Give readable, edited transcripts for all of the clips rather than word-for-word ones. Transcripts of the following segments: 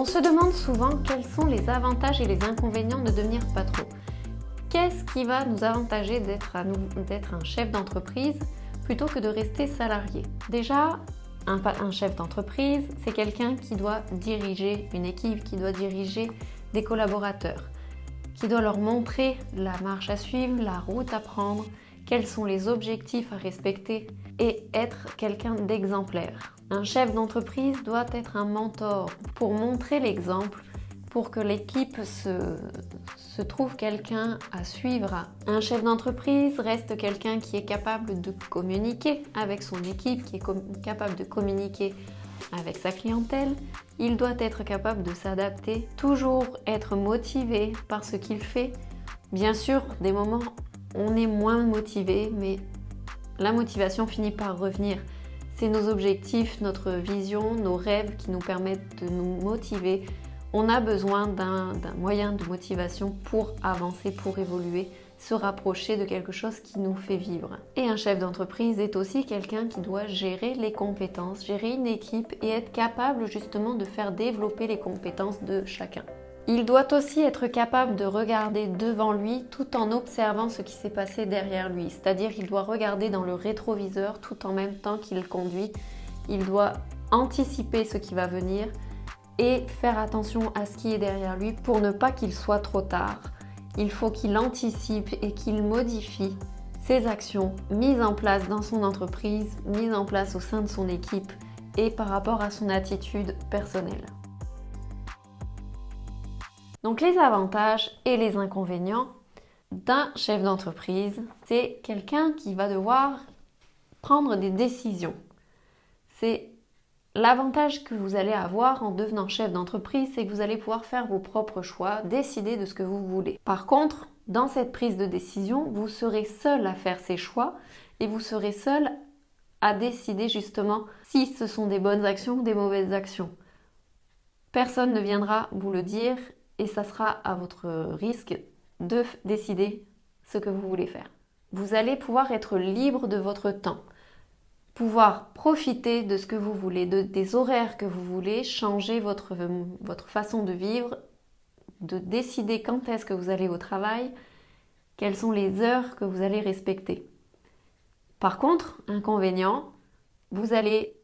On se demande souvent quels sont les avantages et les inconvénients de devenir patron. Qu'est-ce qui va nous avantager d'être un chef d'entreprise plutôt que de rester salarié? Déjà, un chef d'entreprise, c'est quelqu'un qui doit diriger une équipe, qui doit diriger des collaborateurs, qui doit leur montrer la marche à suivre, la route à prendre, quels sont les objectifs à respecter et être quelqu'un d'exemplaire. Un chef d'entreprise doit être un mentor pour montrer l'exemple, pour que l'équipe se trouve quelqu'un à suivre. Un chef d'entreprise reste quelqu'un qui est capable de communiquer avec son équipe, qui est capable de communiquer avec sa clientèle. Il doit être capable de s'adapter, toujours être motivé par ce qu'il fait. Bien sûr, des moments, on est moins motivé, mais la motivation finit par revenir. C'est nos objectifs, notre vision, nos rêves qui nous permettent de nous motiver. On a besoin d'un moyen de motivation pour avancer, pour évoluer, se rapprocher de quelque chose qui nous fait vivre. Et un chef d'entreprise est aussi quelqu'un qui doit gérer les compétences, gérer une équipe et être capable justement de faire développer les compétences de chacun. Il doit aussi être capable de regarder devant lui tout en observant ce qui s'est passé derrière lui. C'est-à-dire qu'il doit regarder dans le rétroviseur tout en même temps qu'il conduit. Il doit anticiper ce qui va venir et faire attention à ce qui est derrière lui pour ne pas qu'il soit trop tard. Il faut qu'il anticipe et qu'il modifie ses actions mises en place dans son entreprise, mises en place au sein de son équipe et par rapport à son attitude personnelle. Donc les avantages et les inconvénients d'un chef d'entreprise, c'est quelqu'un qui va devoir prendre des décisions. C'est l'avantage que vous allez avoir en devenant chef d'entreprise, c'est que vous allez pouvoir faire vos propres choix, décider de ce que vous voulez. Par contre, dans cette prise de décision, vous serez seul à faire ces choix et vous serez seul à décider justement si ce sont des bonnes actions ou des mauvaises actions. Personne ne viendra vous le dire et ça sera à votre risque de décider ce que vous voulez faire. Vous allez pouvoir être libre de votre temps, pouvoir profiter de ce que vous voulez, des horaires que vous voulez, changer votre façon de vivre, de décider quand est-ce que vous allez au travail, quelles sont les heures que vous allez respecter. Par contre, inconvénient, vous allez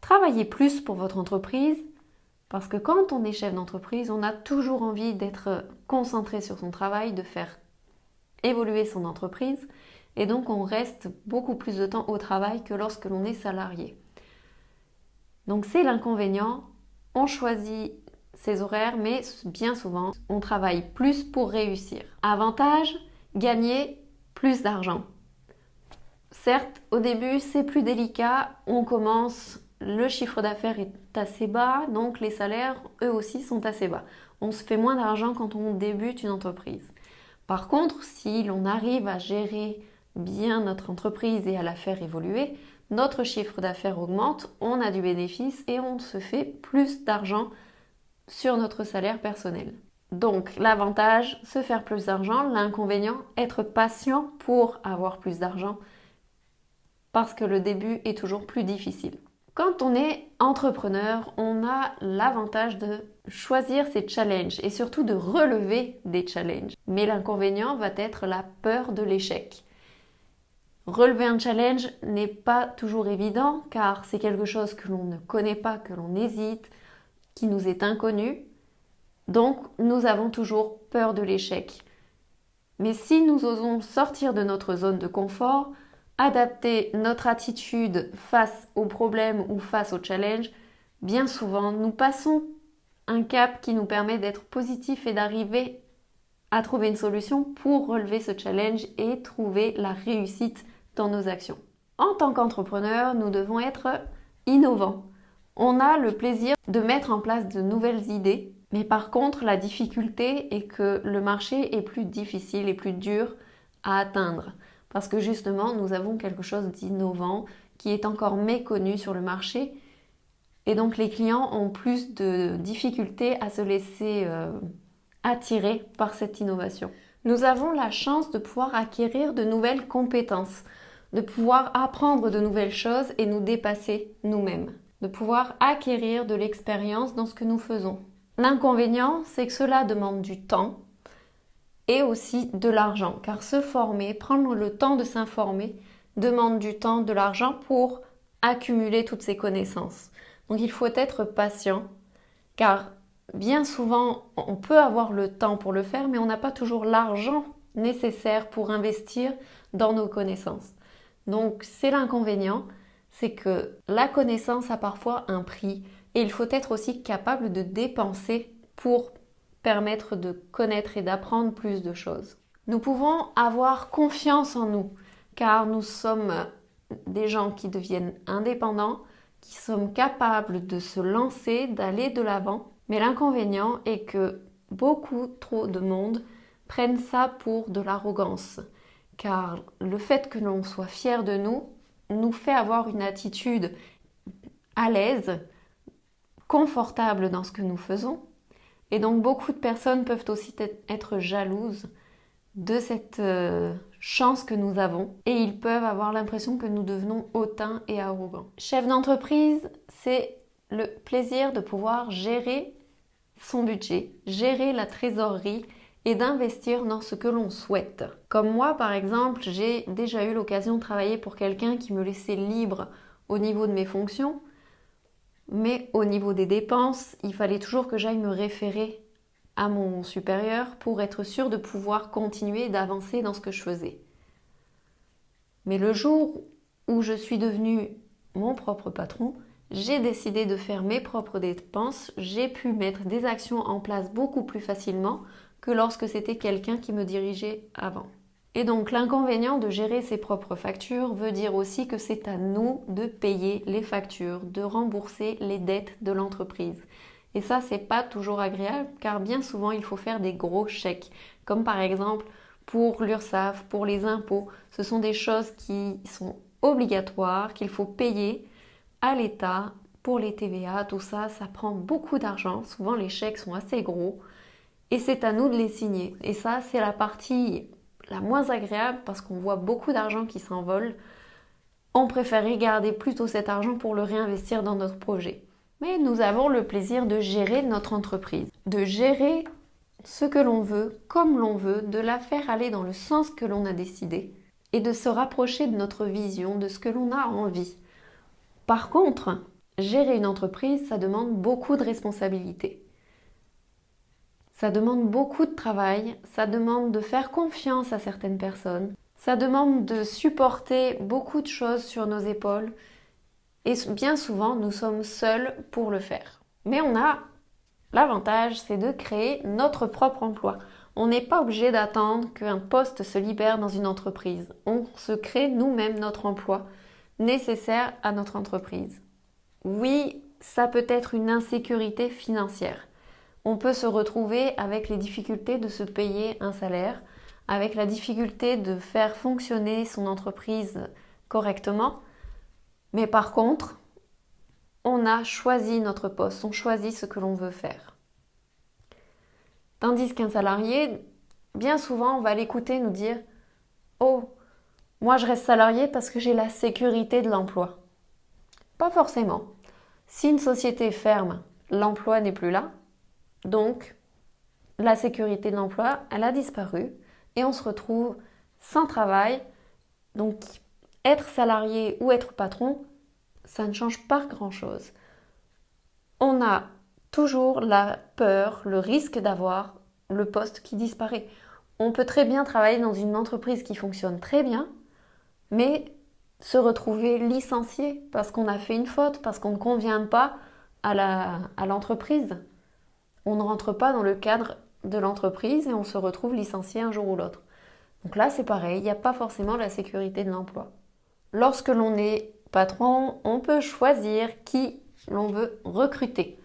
travailler plus pour votre entreprise parce que quand on est chef d'entreprise, on a toujours envie d'être concentré sur son travail, de faire évoluer son entreprise. Et donc, on reste beaucoup plus de temps au travail que lorsque l'on est salarié. Donc, c'est l'inconvénient. On choisit ses horaires, mais bien souvent, on travaille plus pour réussir. Avantage, gagner plus d'argent. Certes, au début, c'est plus délicat. On commence, le chiffre d'affaires est assez bas, donc les salaires, eux aussi, sont assez bas. On se fait moins d'argent quand on débute une entreprise. Par contre, si l'on arrive à gérer bien notre entreprise et à la faire évoluer, notre chiffre d'affaires augmente, on a du bénéfice et on se fait plus d'argent sur notre salaire personnel. Donc l'avantage, se faire plus d'argent, l'inconvénient, être patient pour avoir plus d'argent parce que le début est toujours plus difficile. Quand on est entrepreneur, on a l'avantage de choisir ses challenges et surtout de relever des challenges. Mais l'inconvénient va être la peur de l'échec. Relever un challenge n'est pas toujours évident car c'est quelque chose que l'on ne connaît pas, que l'on hésite, qui nous est inconnu. Donc nous avons toujours peur de l'échec. Mais si nous osons sortir de notre zone de confort, adapter notre attitude face aux problèmes ou face aux challenges, bien souvent nous passons un cap qui nous permet d'être positif et d'arriver à trouver une solution pour relever ce challenge et trouver la réussite dans nos actions. En tant qu'entrepreneur, nous devons être innovants. On a le plaisir de mettre en place de nouvelles idées, mais par contre, la difficulté est que le marché est plus difficile et plus dur à atteindre parce que justement, nous avons quelque chose d'innovant qui est encore méconnu sur le marché et donc les clients ont plus de difficultés à se laisser attirer par cette innovation. Nous avons la chance de pouvoir acquérir de nouvelles compétences, de pouvoir apprendre de nouvelles choses et nous dépasser nous-mêmes, de pouvoir acquérir de l'expérience dans ce que nous faisons. L'inconvénient, c'est que cela demande du temps et aussi de l'argent, car se former, prendre le temps de s'informer, demande du temps, de l'argent pour accumuler toutes ces connaissances. Donc il faut être patient, car bien souvent, on peut avoir le temps pour le faire, mais on n'a pas toujours l'argent nécessaire pour investir dans nos connaissances. Donc c'est l'inconvénient, c'est que la connaissance a parfois un prix et il faut être aussi capable de dépenser pour permettre de connaître et d'apprendre plus de choses. Nous pouvons avoir confiance en nous, car nous sommes des gens qui deviennent indépendants, qui sommes capables de se lancer, d'aller de l'avant. Mais l'inconvénient est que beaucoup trop de monde prennent ça pour de l'arrogance, car le fait que l'on soit fier de nous fait avoir une attitude à l'aise, confortable dans ce que nous faisons. Et donc beaucoup de personnes peuvent aussi être jalouses de cette chance que nous avons et ils peuvent avoir l'impression que nous devenons hautains et arrogants. Chef d'entreprise, c'est le plaisir de pouvoir gérer son budget, gérer la trésorerie et d'investir dans ce que l'on souhaite. Comme moi, par exemple, j'ai déjà eu l'occasion de travailler pour quelqu'un qui me laissait libre au niveau de mes fonctions, mais au niveau des dépenses, il fallait toujours que j'aille me référer à mon supérieur pour être sûre de pouvoir continuer d'avancer dans ce que je faisais. Mais le jour où je suis devenue mon propre patron, j'ai décidé de faire mes propres dépenses, j'ai pu mettre des actions en place beaucoup plus facilement que lorsque c'était quelqu'un qui me dirigeait avant. Et donc l'inconvénient de gérer ses propres factures veut dire aussi que c'est à nous de payer les factures, de rembourser les dettes de l'entreprise. Et ça, c'est pas toujours agréable car bien souvent il faut faire des gros chèques, comme par exemple pour l'URSSAF, pour les impôts. Ce sont des choses qui sont obligatoires, qu'il faut payer à l'État pour les TVA, tout ça, ça prend beaucoup d'argent. Souvent les chèques sont assez gros et c'est à nous de les signer. Et ça, c'est la partie la moins agréable parce qu'on voit beaucoup d'argent qui s'envole. On préférait garder plutôt cet argent pour le réinvestir dans notre projet. Mais nous avons le plaisir de gérer notre entreprise, de gérer ce que l'on veut, comme l'on veut, de la faire aller dans le sens que l'on a décidé et de se rapprocher de notre vision, de ce que l'on a envie. Par contre, gérer une entreprise, ça demande beaucoup de responsabilités. Ça demande beaucoup de travail, ça demande de faire confiance à certaines personnes, ça demande de supporter beaucoup de choses sur nos épaules et bien souvent nous sommes seuls pour le faire. Mais on a l'avantage, c'est de créer notre propre emploi. On n'est pas obligé d'attendre qu'un poste se libère dans une entreprise. On se crée nous-mêmes notre emploi nécessaire à notre entreprise. Oui, ça peut être une insécurité financière. On peut se retrouver avec les difficultés de se payer un salaire, avec la difficulté de faire fonctionner son entreprise correctement. Mais par contre, on a choisi notre poste, on choisit ce que l'on veut faire. Tandis qu'un salarié, bien souvent, on va l'écouter nous dire « Oh, moi je reste salarié parce que j'ai la sécurité de l'emploi. » Pas forcément. Si une société ferme, l'emploi n'est plus là. Donc, la sécurité de l'emploi, elle a disparu et on se retrouve sans travail. Donc, être salarié ou être patron, ça ne change pas grand-chose. On a toujours la peur, le risque d'avoir le poste qui disparaît. On peut très bien travailler dans une entreprise qui fonctionne très bien, mais se retrouver licencié parce qu'on a fait une faute, parce qu'on ne convient pas à l'entreprise. On ne rentre pas dans le cadre de l'entreprise et on se retrouve licencié un jour ou l'autre. Donc là, c'est pareil, il n'y a pas forcément la sécurité de l'emploi. Lorsque l'on est patron, on peut choisir qui l'on veut recruter.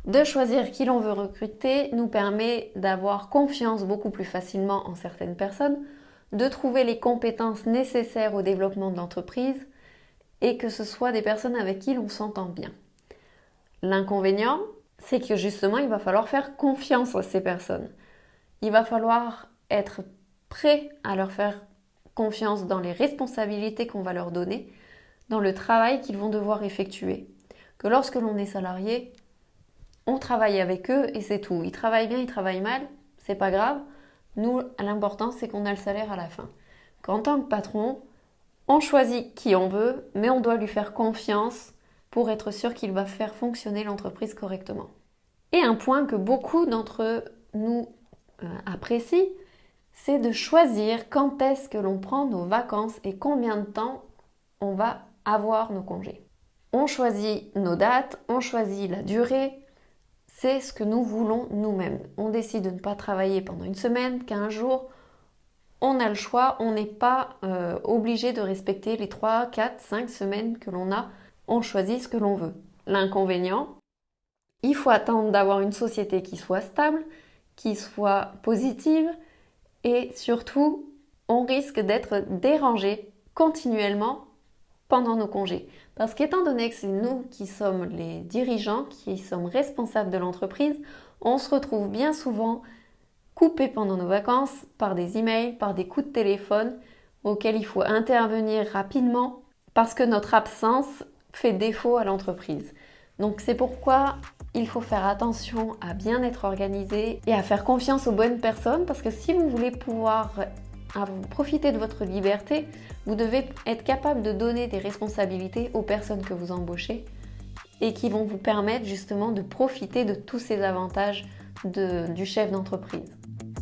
De choisir qui l'on veut recruter nous permet d'avoir confiance beaucoup plus facilement en certaines personnes, de trouver les compétences nécessaires au développement de l'entreprise et que ce soit des personnes avec qui l'on s'entend bien. L'inconvénient, c'est que justement, il va falloir faire confiance à ces personnes. Il va falloir être prêt à leur faire confiance dans les responsabilités qu'on va leur donner, dans le travail qu'ils vont devoir effectuer. Que lorsque l'on est salarié, on travaille avec eux et c'est tout. Ils travaillent bien, ils travaillent mal, c'est pas grave. Nous, l'important, c'est qu'on a le salaire à la fin. Qu'en tant que patron, on choisit qui on veut, mais on doit lui faire confiance pour être sûr qu'il va faire fonctionner l'entreprise correctement. Et un point que beaucoup d'entre nous apprécient, c'est de choisir quand est-ce que l'on prend nos vacances et combien de temps on va avoir nos congés. On choisit nos dates, on choisit la durée, c'est ce que nous voulons nous-mêmes. On décide de ne pas travailler pendant une semaine, 15 jours, on a le choix, on n'est pas obligé de respecter les 3, 4, 5 semaines que l'on a, on choisit ce que l'on veut. L'inconvénient, il faut attendre d'avoir une société qui soit stable, qui soit positive et surtout, on risque d'être dérangé continuellement pendant nos congés. Parce qu'étant donné que c'est nous qui sommes les dirigeants, qui sommes responsables de l'entreprise, on se retrouve bien souvent coupé pendant nos vacances par des emails, par des coups de téléphone auxquels il faut intervenir rapidement parce que notre absence fait défaut à l'entreprise. Donc c'est pourquoi il faut faire attention à bien être organisé et à faire confiance aux bonnes personnes parce que si vous voulez pouvoir profiter de votre liberté, vous devez être capable de donner des responsabilités aux personnes que vous embauchez et qui vont vous permettre justement de profiter de tous ces avantages du chef d'entreprise.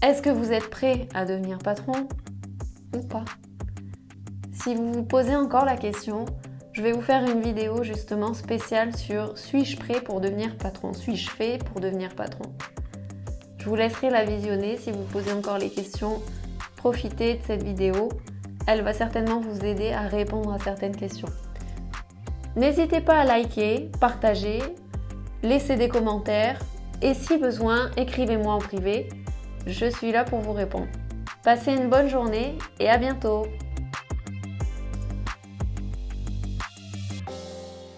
Est-ce que vous êtes prêt à devenir patron ou pas? Si vous vous posez encore la question, je vais vous faire une vidéo justement spéciale sur suis-je prêt pour devenir patron? Suis-je fait pour devenir patron? Je vous laisserai la visionner si vous posez encore les questions. Profitez de cette vidéo, elle va certainement vous aider à répondre à certaines questions. N'hésitez pas à liker, partager, laisser des commentaires et si besoin, écrivez-moi en privé. Je suis là pour vous répondre. Passez une bonne journée et à bientôt!